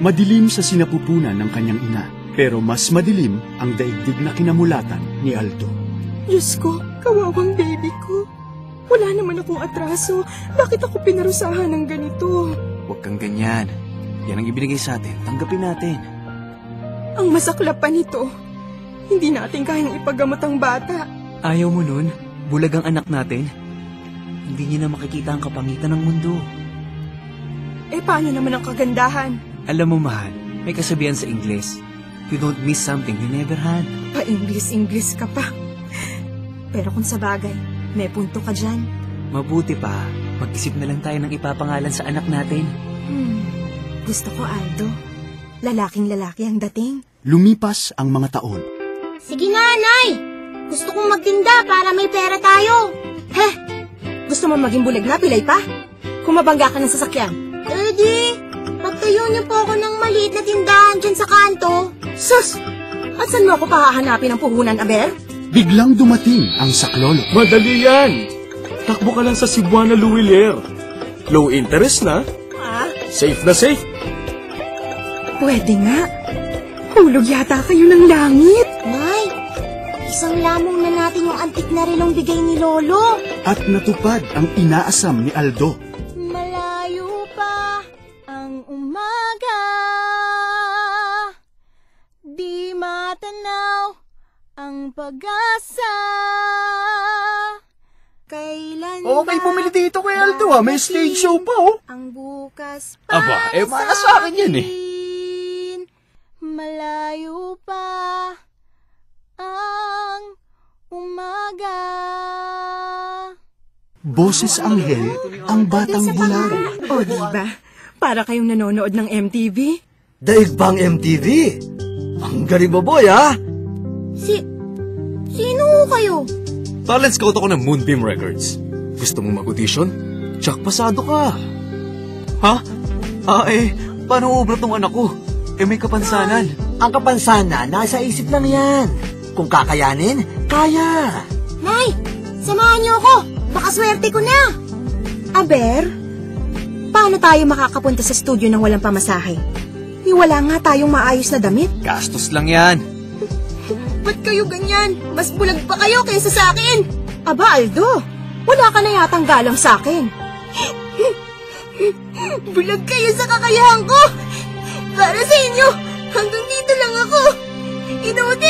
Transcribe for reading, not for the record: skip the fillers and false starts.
Madilim sa sinapupunan ng kanyang ina, pero mas madilim ang daigdig na kinamulatan ni Aldo. Diyos ko, kawawang baby ko. Wala naman akong atraso. Bakit ako pinarusahan ng ganito? Huwag kang ganyan. Yan ang ibinigay sa atin. Tanggapin natin. Ang masaklap pa nito, hindi natin kayang ipagamot ang bata. Ayaw mo nun? Bulag ang anak natin? Hindi niya na makikita ang kapangitan ng mundo. Eh, paano naman ang kagandahan? Alam mo, mahal, may kasabihan sa Ingles. You don't miss something you never had. Pa-Ingles ka pa. Pero kung sa bagay, may punto ka dyan. Mabuti pa, mag-isip na lang tayo ng ipapangalan sa anak natin. Gusto ko, Aldo. Lalaking-lalaki ang dating. Lumipas ang mga taon. Sige nga, Nay! Gusto kong magtinda para may pera tayo. Heh! Gusto mo maging bulag na, pilay pa? Kung mabangga ka ng sasakyan. Di, pagtayo niyo po ako ng maliit na tindahan dyan sa kanto. Sus! At saan mo ako pahahanapin ng puhunan, Aber? Biglang dumating ang saklolo. Madali yan! Takbo ka lang sa Cebuana Luwilier. Low interest na. Safe na safe. Pwede nga. Hulog yata kayo ng langit. Nay, isang lamong na natin yung antik na relong bigay ni Lolo. At natupad ang inaasam ni Aldo. Malayo pa ang umaga, di matanaw ang pag-asa. Kailan Okay, bumili dito kay Aldo May stage show pa ang bukas pa. Aba, para sa akin yan Malayo pa ang umaga. Boses Anghel, ang batang bularo. O, diba? Para kayong nanonood ng MTV. Daig bang MTV? Ang galing mo, boy, ha? Sino kayo? Talent scout ako ng Moonbeam Records. Gusto mong mag-audition? Tsak, pasado ka. Ha? Paano ubra tong anak ko? May kapansanan. Ang kapansanan, nasa isip lang yan. Kung kakayanin, kaya. Nay, samahan niyo ako. Baka swerte ko na. Aber, paano tayo makakapunta sa studio nang walang pamasahe? Wala nga tayong maayos na damit. Gastos lang yan. Ba't kayo ganyan? Mas bulag pa kayo kaysa sa akin. Aba, Aldo, wala ka na yatang galang sa akin. Bulag kayo sa kakayahan ko. Para sa inyo, hanggang dito lang ako. Inuuti